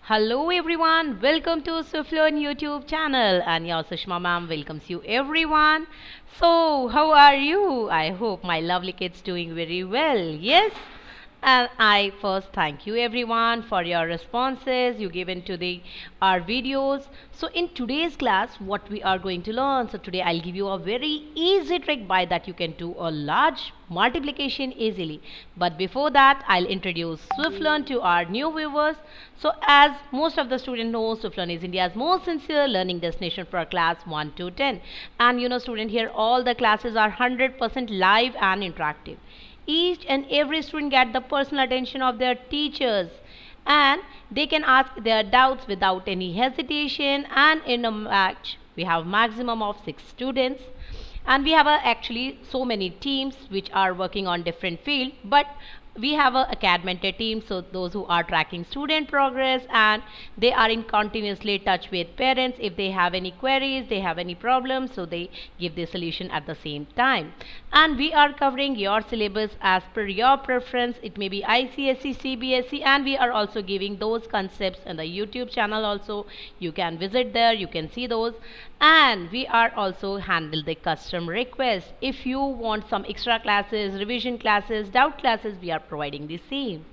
Hello everyone, welcome to Swiftlearn YouTube channel and your Sushma ma'am welcomes you everyone. So how are you? I hope my lovely kids doing very well. Yes? And I first thank you everyone for your responses you given to the our videos. So in today's class what we are going to learn. So today I'll give you a very easy trick by that you can do a large multiplication easily. But before that I'll introduce Swiftlearn to our new viewers. So as most of the students know, Swiftlearn is India's most sincere learning destination for class 1 to 10. And you know student, here all the classes are 100% live and interactive. Each and every student get the personal attention of their teachers and they can ask their doubts without any hesitation. And in a match we have maximum of 6 students, and we have actually so many teams which are working on different field, but we have a acadmentor team, so those who are tracking student progress and they are in continuously touch with parents. If they have any queries, they have any problems, so they give the solution at the same time. And we are covering your syllabus as per your preference. It may be ICSE, CBSE, and we are also giving those concepts in the YouTube channel also. You can visit there, you can see those. And we are also handle the custom request. If you want some extra classes, revision classes, doubt classes, we are providing the same.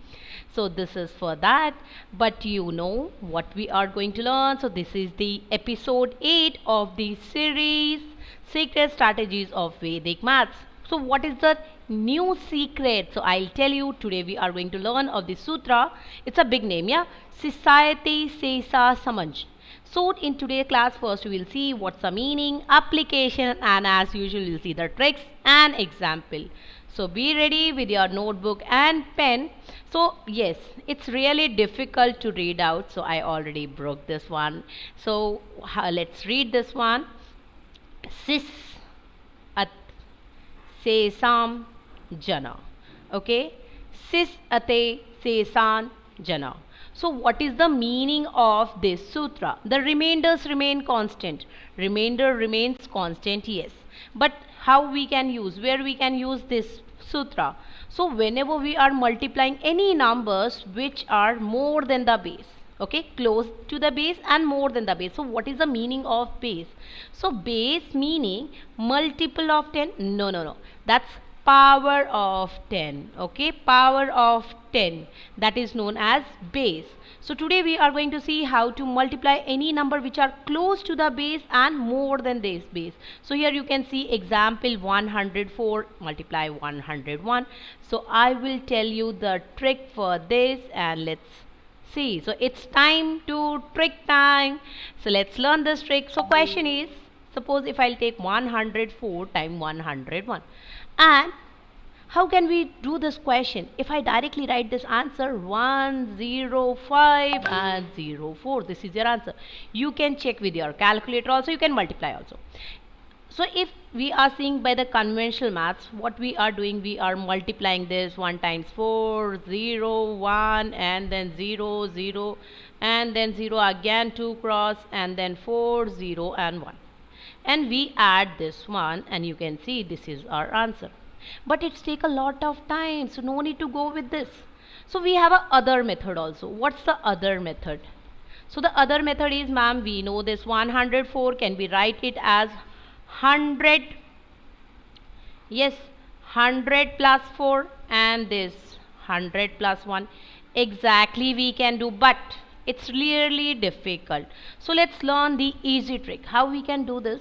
So this is for that. But you know what we are going to learn. So this is the episode 8 of the series Secret Strategies of Vedic Maths. So what is the new secret? So I'll tell you. Today we are going to learn of the sutra. It's a big name, yeah. Sisayate Sesa Samanj. So in today's class, first we will see what's the meaning, application, and as usual we'll see the tricks and example. So be ready with your notebook and pen. So yes, it's really difficult to read out, so I already broke this one. So let's read this one. Sis at sesam jana. Okay, sis ate sesan jana. So what is the meaning of this sutra? The remainders remain constant. Remainder remains constant, yes. But how we can use, where we can use this sutra? So whenever we are multiplying any numbers which are more than the base, okay, close to the base and more than the base. So what is the meaning of base? So base meaning multiple of 10? No. That's power of 10. Okay, power of 10, that is known as base. So today we are going to see how to multiply any number which are close to the base and more than this base. So here you can see example 104 multiply 101. So I will tell you the trick for this and let's see. So it's time to trick time. So let's learn this trick. So question is, suppose if I'll take 104 times 101, and how can we do this question? If I directly write this answer 105 and 04, this is your answer. You can check with your calculator also, you can multiply also. So if we are seeing by the conventional maths, what we are doing, we are multiplying this 1 times 4, 0, 1, and then 0, 0, and then 0 again 2 cross, and then 4, 0, and 1. And we add this one, and you can see this is our answer. But it's take a lot of time, so no need to go with this. So we have a other method also. What's the other method? So the other method is, ma'am, we know this 104, can we write it as 100? Yes, 100 plus 4 and this 100 plus 1. Exactly we can do, but it's really difficult. So let's learn the easy trick. How we can do this?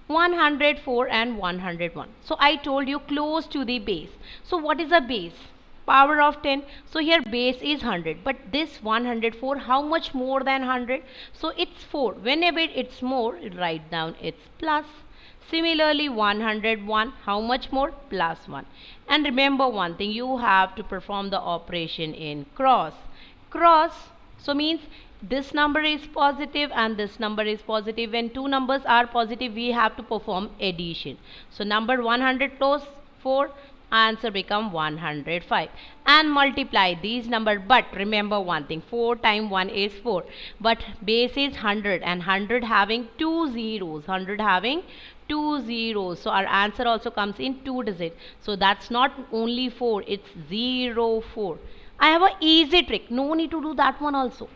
104 and 101. So I told you close to the base. So what is a base? Power of 10. So here base is 100. But this 104, how much more than 100? So it's 4. Whenever it's more, write down it's plus. Similarly 101, how much more? Plus 1. And remember one thing, you have to perform the operation in cross. Cross, so means this number is positive and this number is positive. When two numbers are positive, we have to perform addition. So number 100 plus 4, answer become 105, and multiply these numbers. But remember one thing, 4 times 1 is 4, but base is 100 and 100 having 2 zeros, 100 having 2 zeros. So our answer also comes in 2 digits. So that's not only 4, it's 04. I have a easy trick, no need to do that one also.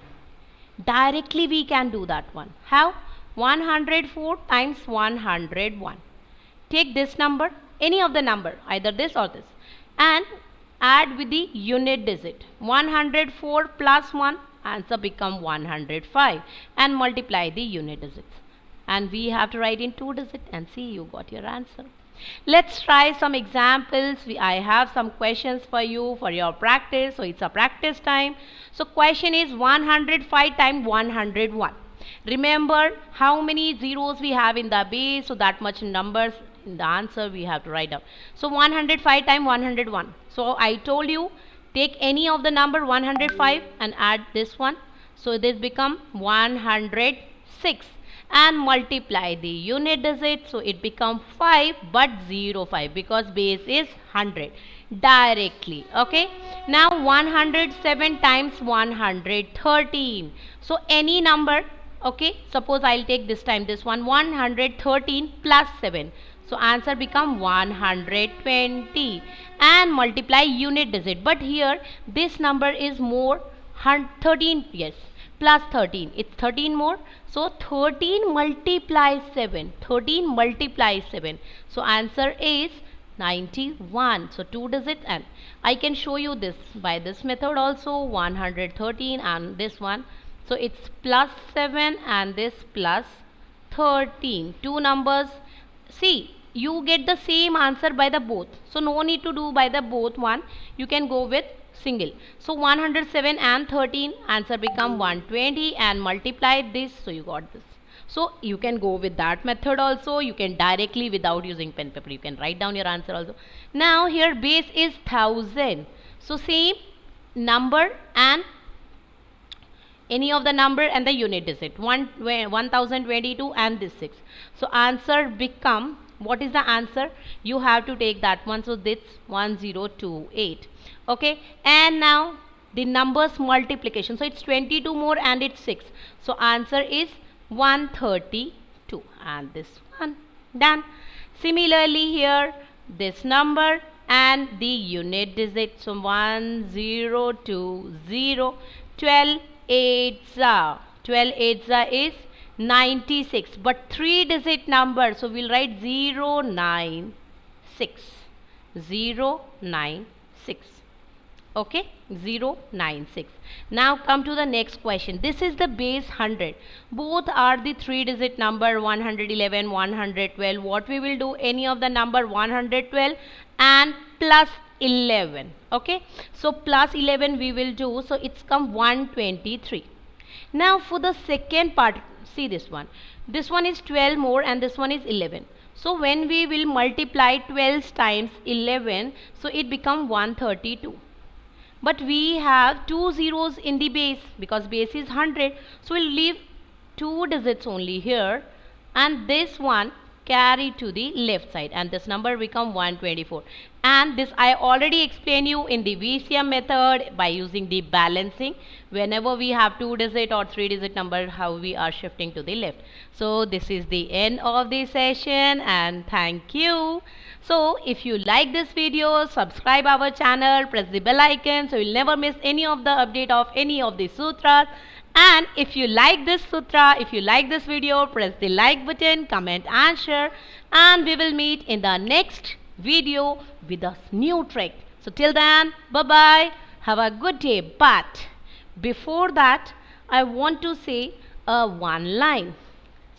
Directly we can do that one. How? 104 times 101. Take this number, any of the number, either this or this, and add with the unit digit. 104 plus 1, answer become 105, and multiply the unit digits. And we have to write in 2 digits, and see, you got your answer. Let's try some examples. I have some questions for you for your practice. So it's a practice time. So question is 105 times 101. Remember how many zeros we have in the base, so that much numbers in the answer we have to write down. So 105 times 101. So I told you, take any of the number 105 and add this one. So this become 106, and multiply the unit digit. So it become 5 but 05 because base is 100 directly. Okay. Now 107 times 113. So any number. Okay, suppose I'll take this time this one, 113 plus 7. So answer become 120, and multiply unit digit. But here this number is more 13, yes, plus 13. It's 13 more. So 13 multiply 7. 13 multiply 7. So answer is 91. So 2 digits, and I can show you this by this method also, 113 and this one. So it's plus 7 and this plus 13. Two numbers. See, you get the same answer by the both. So no need to do by the both one. You can go with single. So 107 and 13, answer become 120, and multiply this. So you got this. So you can go with that method also. You can directly, without using pen paper, you can write down your answer also. Now here base is 1000. So same number and any of the number and the unit digit, 1022 and this 6. So answer become, what is the answer? You have to take that one. So this 1028. Okay, and now the numbers multiplication. So it's 22 more and it's 6. So answer is 132, and this one done. Similarly here this number and the unit digit. So 1020, 12 8s are 12 8s is 96, but 3 digit number. So we'll write 096. 096. Okay, 096. Now come to the next question. This is the base 100. Both are the 3 digit number, 111, 112. What we will do, any of the number 112 and plus 11. Okay, so plus 11 we will do. So it's come 123. Now for the second part, see this one. This one is 12 more and this one is 11. So when we will multiply 12 times 11, so it become 132. But we have 2 zeros in the base because base is 100. So we'll leave 2 digits only here, and this one carry to the left side, and this number become 124. And this I already explained you in the VCM method by using the balancing. Whenever we have 2 digit or 3 digit number, how we are shifting to the left. So this is the end of the session, and thank you. So if you like this video, subscribe our channel, press the bell icon so you'll never miss any of the update of any of the sutras. And if you like this sutra, if you like this video, press the like button, comment and share, and we will meet in the next video with a new trick. So till then, bye bye, have a good day. But before that, I want to say one line.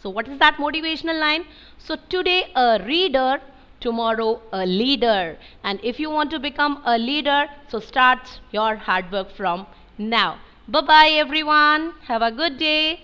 So what is that motivational line? So today a reader, tomorrow a leader. And if you want to become a leader, so start your hard work from now. Bye bye everyone. Have a good day.